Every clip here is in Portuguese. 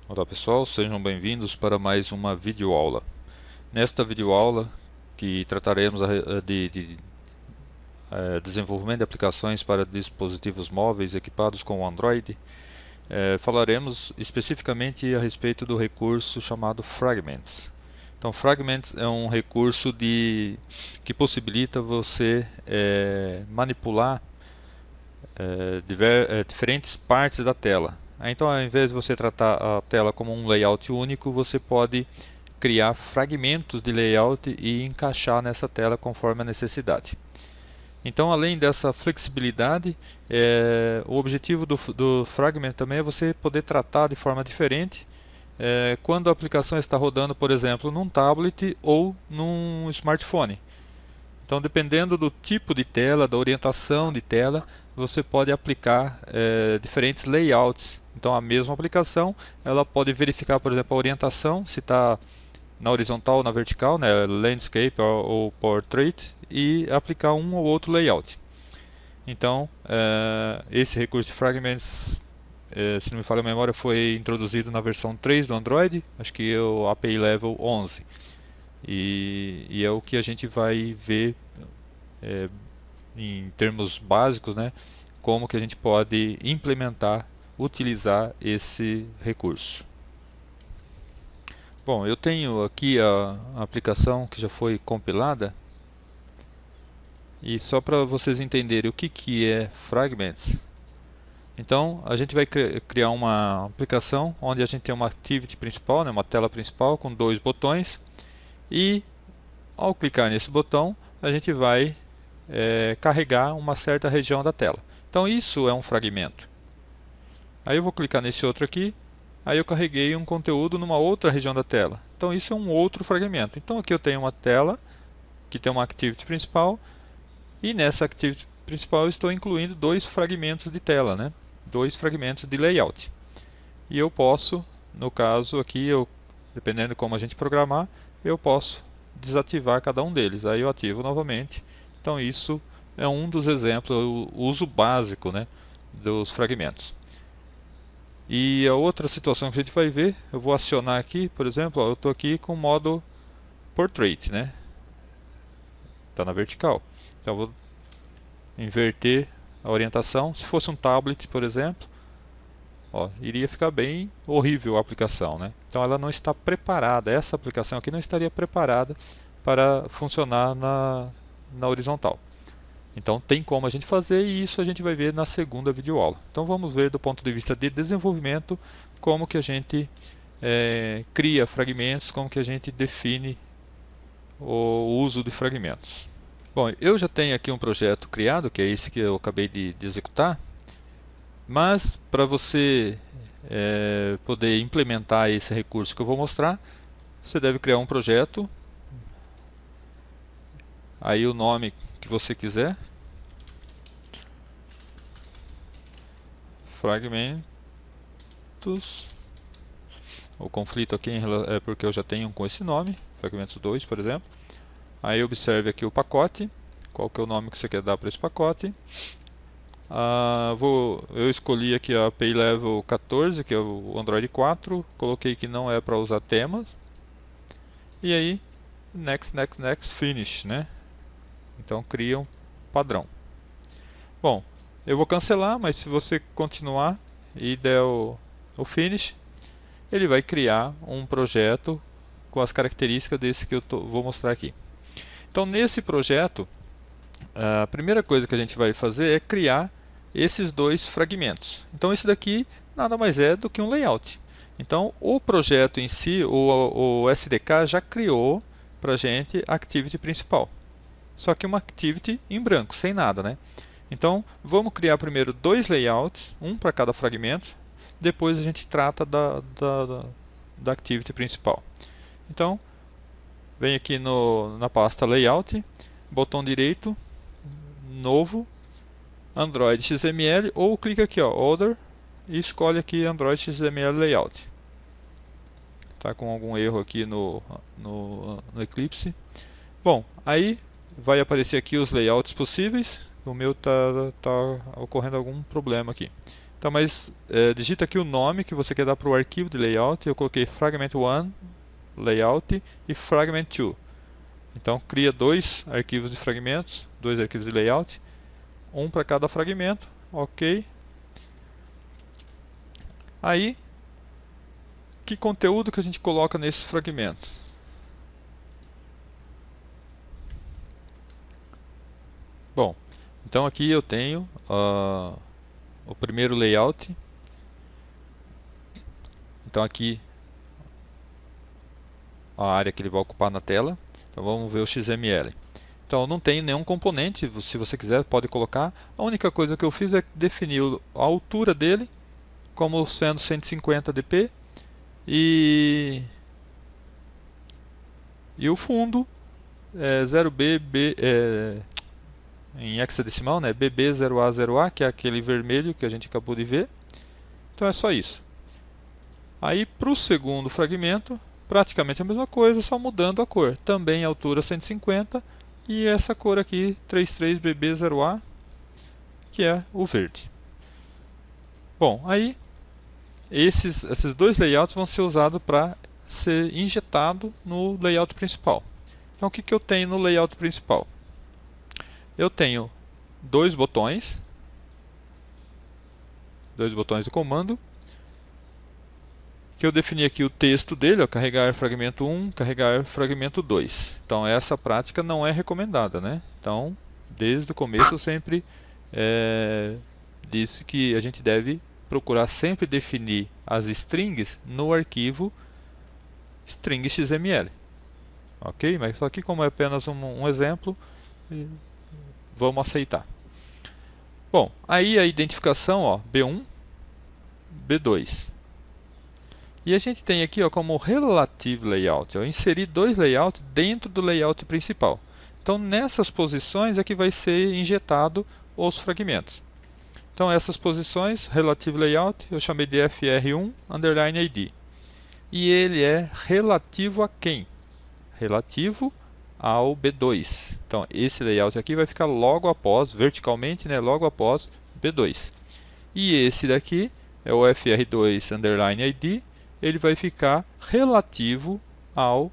Olá pessoal, sejam bem-vindos para mais uma videoaula. Nesta videoaula, que trataremos de desenvolvimento de aplicações para dispositivos móveis equipados com Android, falaremos especificamente a respeito do recurso chamado Fragments. Então, Fragments é um recurso que possibilita você manipular diferentes partes da tela. Então, ao invés de você tratar a tela como um layout único, você pode criar fragmentos de layout e encaixar nessa tela conforme a necessidade. Então, além dessa flexibilidade, o objetivo do Fragment também é você poder tratar de forma diferente quando a aplicação está rodando, por exemplo, num tablet ou num smartphone. Então, dependendo do tipo de tela, da orientação de tela, você pode aplicar diferentes layouts. Então, a mesma aplicação, ela pode verificar, por exemplo, a orientação, se está na horizontal ou na vertical, né, landscape ou portrait, e aplicar um ou outro layout. Então, esse recurso de Fragments, se não me falha a memória, foi introduzido na versão 3 do Android, acho que é o API Level 11. E é o que a gente vai ver é, em termos básicos, né, como que a gente pode implementar, utilizar esse recurso. Bom, eu tenho aqui a aplicação que já foi compilada, e só para vocês entenderem o que é Fragments. Então, a gente vai criar uma aplicação onde a gente tem uma activity principal, né, uma tela principal com dois botões, e ao clicar nesse botão, a gente vai carregar uma certa região da tela. Então isso é um fragmento. Aí eu vou clicar nesse outro aqui, aí eu carreguei um conteúdo numa outra região da tela. Então isso é um outro fragmento. Então aqui eu tenho uma tela que tem uma activity principal, e nessa activity principal eu estou incluindo dois fragmentos de tela, né? Dois fragmentos de layout. E eu posso, no caso aqui, dependendo de como a gente programar, eu posso desativar cada um deles. Aí eu ativo novamente. Então isso é um dos exemplos, o uso básico, né, dos fragmentos. E a outra situação que a gente vai ver, eu vou acionar aqui, por exemplo, eu estou aqui com o modo Portrait, né? Está na vertical. Então eu vou inverter a orientação. Se fosse um tablet, por exemplo, iria ficar bem horrível a aplicação, né? Então ela não está preparada, essa aplicação aqui não estaria preparada para funcionar na horizontal. Então tem como a gente fazer, e isso a gente vai ver na segunda videoaula. Então vamos ver do ponto de vista de desenvolvimento como que a gente cria fragmentos, como que a gente define o uso de fragmentos. Bom, eu já tenho aqui um projeto criado, que é esse que eu acabei de executar, mas para você poder implementar esse recurso que eu vou mostrar, você deve criar um projeto, aí o nome que você quiser, fragmentos, o conflito aqui é porque eu já tenho um com esse nome, fragmentos 2, por exemplo. Aí observe aqui o pacote, qual que é o nome que você quer dar para esse pacote. Eu escolhi aqui a API Level 14, que é o Android 4, coloquei que não é para usar temas, e aí next, next, next, finish, né? Então cria um padrão. Bom, eu vou cancelar, mas se você continuar e der o finish, ele vai criar um projeto com as características desse que eu vou mostrar aqui. Então nesse projeto, a primeira coisa que a gente vai fazer é criar esses dois fragmentos. Então esse daqui nada mais é do que um layout. Então o projeto em si, o SDK já criou para a gente a activity principal. Só que uma activity em branco, sem nada, né? Então vamos criar primeiro dois layouts, um para cada fragmento. Depois a gente trata da activity principal. Então vem aqui na pasta layout, botão direito, novo, Android XML, ou clica aqui, Other, e escolhe aqui Android XML Layout. Tá com algum erro aqui no Eclipse. Bom, aí vai aparecer aqui os layouts possíveis. O meu tá ocorrendo algum problema aqui. Então, mas digita aqui o nome que você quer dar para o arquivo de layout. Eu coloquei fragment1 layout e fragment2. Então cria dois arquivos de fragmentos, dois arquivos de layout, um para cada fragmento, ok. Aí, que conteúdo que a gente coloca nesses fragmentos? Bom, então aqui eu tenho o primeiro layout. Então aqui a área que ele vai ocupar na tela. Então vamos ver o XML. Então não tem nenhum componente, se você quiser pode colocar. A única coisa que eu fiz é definir a altura dele como sendo 150 dp e o fundo é 0b em hexadecimal, né? BB0A0A, que é aquele vermelho que a gente acabou de ver. Então é só isso. Aí para o segundo fragmento, praticamente a mesma coisa, só mudando a cor. Também a altura 150 e essa cor aqui, 33BB0A, que é o verde. Bom, aí esses dois layouts vão ser usados para ser injetado no layout principal. Então o que eu tenho no layout principal? Eu tenho dois botões de comando, que eu defini aqui o texto dele, ó, carregar fragmento 1, carregar fragmento 2. Então essa prática não é recomendada, né? Então, desde o começo eu sempre disse que a gente deve procurar sempre definir as strings no arquivo string XML. Ok? Mas só aqui como é apenas um exemplo, vamos aceitar. Bom, aí a identificação, ó, B1, B2. E a gente tem aqui, ó, como relative layout. Eu inseri dois layouts dentro do layout principal. Então nessas posições é que vai ser injetado os fragmentos. Então essas posições, relative layout, eu chamei de fr1 underline id. E ele é relativo a quem? Relativo ao B2. Então esse layout aqui vai ficar logo após, verticalmente, né, logo após B2. E esse daqui é o fr2 underline id, ele vai ficar relativo ao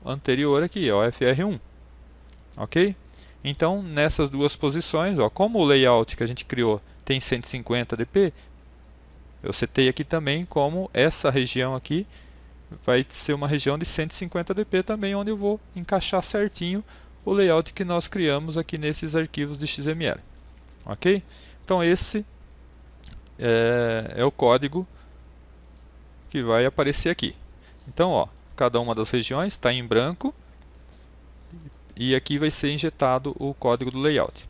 anterior aqui, ao fr1. Ok? Então nessas duas posições, ó, como o layout que a gente criou tem 150 dp, eu setei aqui também como essa região aqui vai ser uma região de 150 dp também, onde eu vou encaixar certinho o layout que nós criamos aqui nesses arquivos de XML. Ok? Então esse é o código que vai aparecer aqui. Então, ó, cada uma das regiões está em branco e aqui vai ser injetado o código do layout.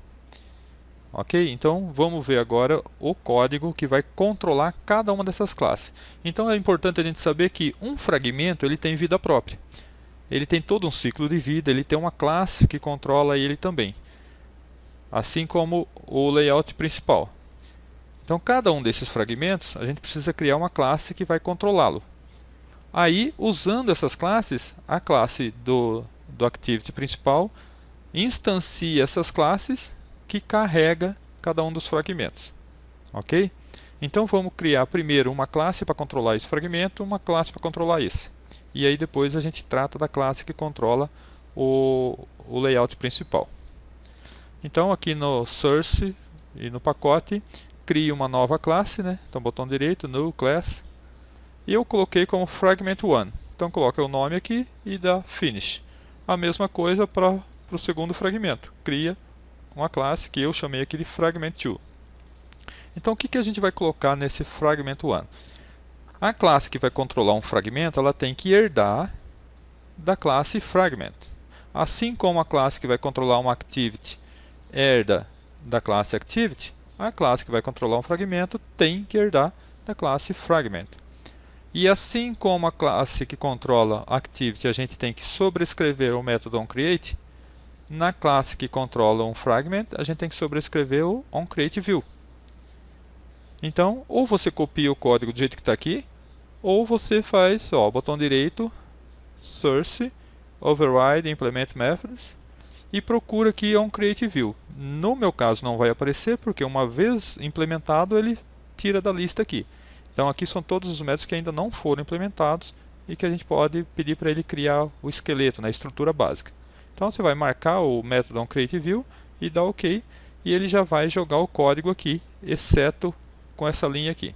Ok? Então vamos ver agora o código que vai controlar cada uma dessas classes. Então é importante a gente saber que um fragmento ele tem vida própria. Ele tem todo um ciclo de vida, ele tem uma classe que controla ele também. Assim como o layout principal. Então cada um desses fragmentos a gente precisa criar uma classe que vai controlá-lo. Aí, usando essas classes, a classe do Activity principal instancia essas classes que carrega cada um dos fragmentos. Ok? Então vamos criar primeiro uma classe para controlar esse fragmento, uma classe para controlar esse. E aí depois a gente trata da classe que controla o layout principal. Então aqui no source e no pacote, crio uma nova classe, né? Então botão direito, new class. E eu coloquei como fragment1. Então coloca o nome aqui e dá finish. A mesma coisa para o segundo fragmento. Cria uma classe que eu chamei aqui de fragment2. Então o que a gente vai colocar nesse fragment1? A classe que vai controlar um fragmento, ela tem que herdar da classe fragment. Assim como a classe que vai controlar uma activity herda da classe activity, a classe que vai controlar um fragmento tem que herdar da classe fragment. E assim como a classe que controla activity, a gente tem que sobrescrever o método onCreate, na classe que controla um fragment, a gente tem que sobrescrever o onCreateView. Então, ou você copia o código do jeito que está aqui, ou você faz, ó, botão direito, source, override, implement methods, e procura aqui onCreateView. No meu caso não vai aparecer, porque uma vez implementado ele tira da lista aqui. Então aqui são todos os métodos que ainda não foram implementados e que a gente pode pedir para ele criar o esqueleto, a estrutura básica. Então você vai marcar o método onCreateView e dar OK, e ele já vai jogar o código aqui, exceto com essa linha aqui.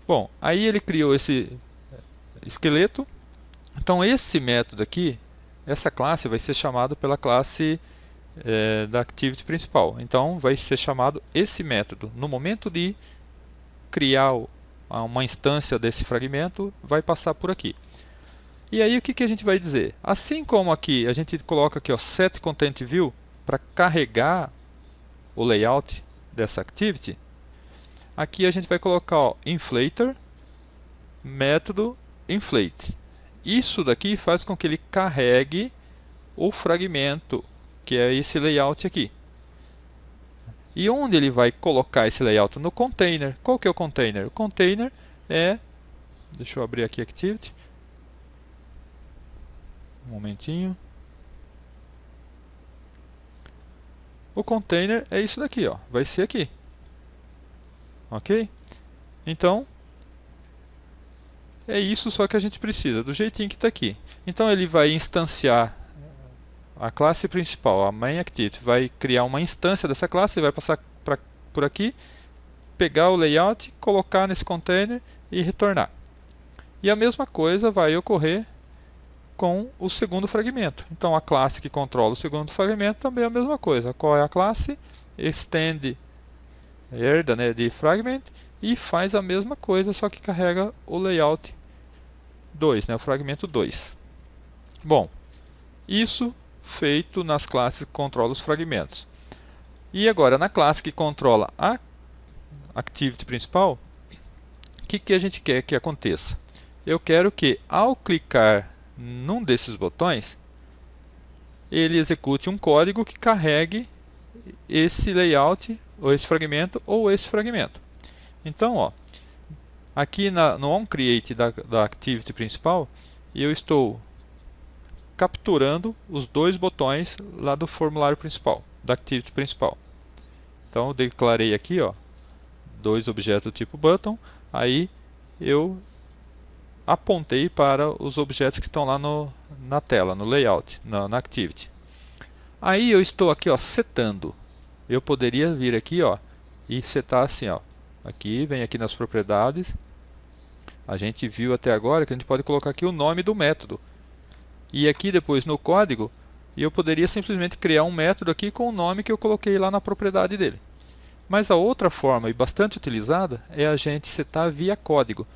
Bom, aí ele criou esse esqueleto. Então esse método aqui, essa classe vai ser chamado pela classe da Activity principal. Então vai ser chamado esse método. No momento de criar uma instância desse fragmento, vai passar por aqui. E aí o que a gente vai dizer? Assim como aqui a gente coloca aqui, ó, setContentView para carregar o layout dessa activity, aqui a gente vai colocar, ó, inflator, método inflate. Isso daqui faz com que ele carregue o fragmento, que é esse layout aqui. E onde ele vai colocar esse layout? No container. Qual que é o container? O container é... Deixa eu abrir aqui a Activity. Um momentinho. O container é isso daqui, ó. Vai ser aqui. Ok? Então, é isso só que a gente precisa, do jeitinho que está aqui. Então ele vai instanciar a classe principal, a main activity, vai criar uma instância dessa classe, vai passar por aqui, pegar o layout, colocar nesse container e retornar. E a mesma coisa vai ocorrer com o segundo fragmento. Então a classe que controla o segundo fragmento também é a mesma coisa. Qual é a classe? Extend, herda, né, de fragment, e faz a mesma coisa, só que carrega o layout 2, né, o fragmento 2. Bom, isso feito nas classes que controlam os fragmentos. E agora, na classe que controla a activity principal, o que a gente quer que aconteça? Eu quero que, ao clicar num desses botões, ele execute um código que carregue esse layout, ou esse fragmento, ou esse fragmento. Então, ó, aqui no onCreate da activity principal, eu estou capturando os dois botões lá do formulário principal, da activity principal. Então eu declarei aqui, ó, dois objetos do tipo button, aí eu apontei para os objetos que estão lá na tela, no layout, na activity. Aí eu estou aqui, ó, setando. Eu poderia vir aqui, ó, e setar assim, ó. Aqui, vem aqui nas propriedades. A gente viu até agora que a gente pode colocar aqui o nome do método. E aqui depois no código, eu poderia simplesmente criar um método aqui com o nome que eu coloquei lá na propriedade dele. Mas a outra forma, e bastante utilizada, é a gente setar via código.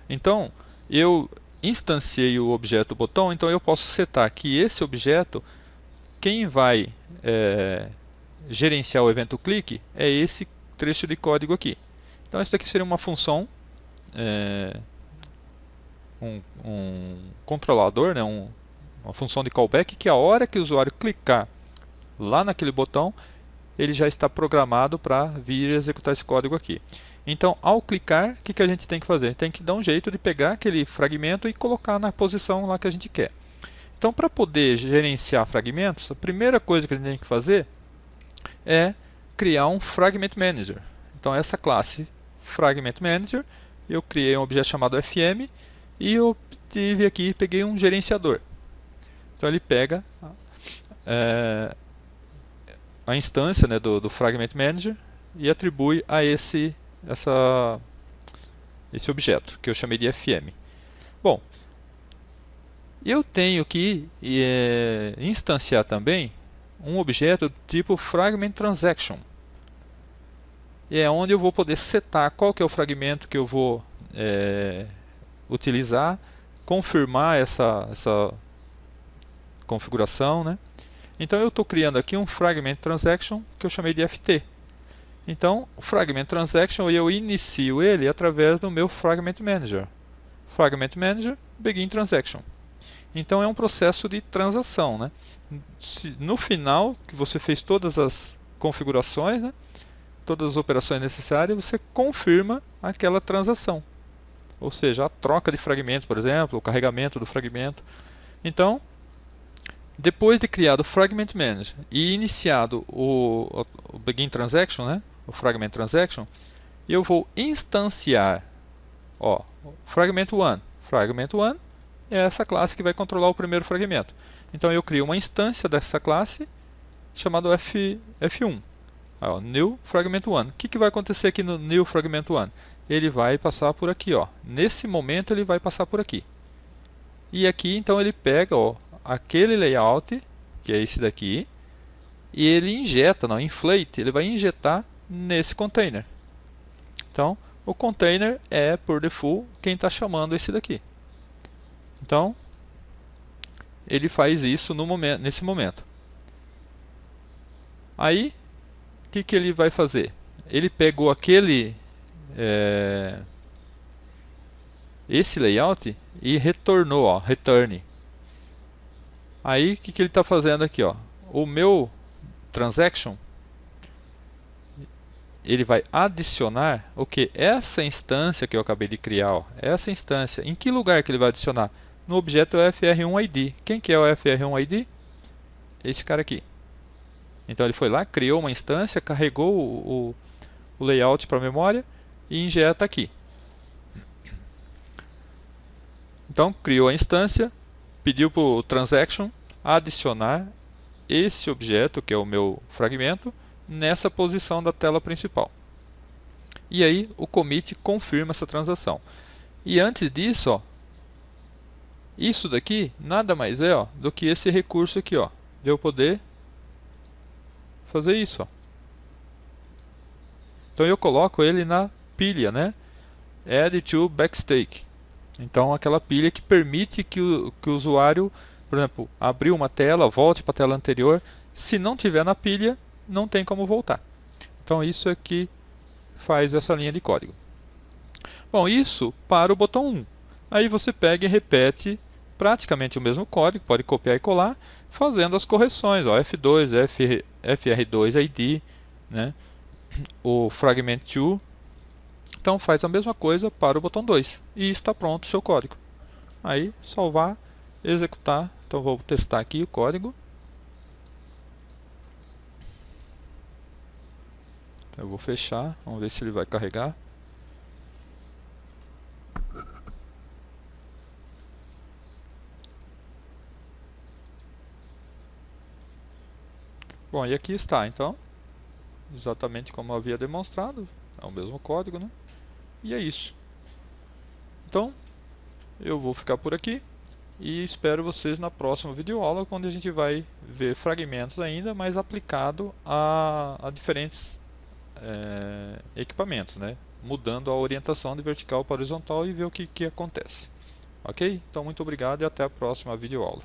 Então, eu instanciei o objeto botão, então eu posso setar que esse objeto, quem vai gerenciar o evento clique, é esse trecho de código aqui. Então, isso daqui seria uma função... um controlador, né, uma função de callback, que a hora que o usuário clicar lá naquele botão, ele já está programado para vir executar esse código aqui. Então, ao clicar, o que a gente tem que fazer? Tem que dar um jeito de pegar aquele fragmento e colocar na posição lá que a gente quer. Então, para poder gerenciar fragmentos, a primeira coisa que a gente tem que fazer é criar um Fragment Manager. Então, essa classe Fragment Manager, eu criei um objeto chamado FM, e eu tive aqui, peguei um gerenciador. Então ele pega a instância, né, do Fragment Manager e atribui a esse objeto, que eu chamei de FM. Bom, eu tenho que instanciar também um objeto do tipo Fragment Transaction. E é onde eu vou poder setar qual que é o fragmento que eu vou utilizar, confirmar essa configuração, né? Então eu estou criando aqui um Fragment Transaction que eu chamei de FT. Então o Fragment Transaction eu inicio ele através do meu Fragment Manager. Fragment Manager, Begin Transaction. Então é um processo de transação, né? No final que você fez todas as configurações, né? Todas as operações necessárias, você confirma aquela transação. Ou seja, a troca de fragmentos, por exemplo, o carregamento do fragmento. Então, Depois de criado o Fragment Manager e iniciado o Begin Transaction, né, o Fragment Transaction, eu vou instanciar, ó, Fragment 1. Fragment 1 é essa classe que vai controlar o primeiro fragmento. Então eu crio uma instância dessa classe chamada F1. Ó, New Fragment 1. O que vai acontecer aqui no New Fragment 1? Ele vai passar por aqui, ó. Nesse momento ele vai passar por aqui. E aqui então ele pega, ó, aquele layout, que é esse daqui, e ele injeta, não, inflate, ele vai injetar nesse container. Então, o container é, por default, quem está chamando esse daqui. Então, ele faz isso nesse momento. Aí, o que ele vai fazer? Ele pegou esse layout e retornou, ó, return. Aí, o que ele está fazendo aqui? Ó? O meu transaction, ele vai adicionar o que? Essa instância que eu acabei de criar. Ó, essa instância. Em que lugar que ele vai adicionar? No objeto FR1ID. Quem que é o FR1ID? Esse cara aqui. Então ele foi lá, criou uma instância, carregou o layout para a memória e injeta aqui. Então criou a instância, pediu para o transaction adicionar esse objeto, que é o meu fragmento, nessa posição da tela principal. E aí o commit confirma essa transação. E antes disso, ó, isso daqui nada mais é, ó, do que esse recurso aqui, ó, de eu poder fazer isso. Ó. Então eu coloco ele na pilha, né? Add to backstake. Então aquela pilha que permite que o usuário, por exemplo, abrir uma tela, volte para a tela anterior. Se não tiver na pilha, não tem como voltar. Então isso é que faz essa linha de código. Bom, isso para o botão 1. Aí você pega e repete praticamente o mesmo código, pode copiar e colar, fazendo as correções, ó, F2, FR2 ID, né? O Fragment 2. Então faz a mesma coisa para o botão 2 e está pronto o seu código. Aí salvar, executar. Então vou testar aqui o código. Eu vou fechar, vamos ver se ele vai carregar. Bom, e aqui está, então, exatamente como eu havia demonstrado, é o mesmo código, né? E é isso. Então, eu vou ficar por aqui e espero vocês na próxima videoaula, onde a gente vai ver fragmentos ainda, mas aplicado a diferentes equipamentos, né? Mudando a orientação de vertical para horizontal e ver o que acontece. Ok? Então, muito obrigado e até a próxima videoaula.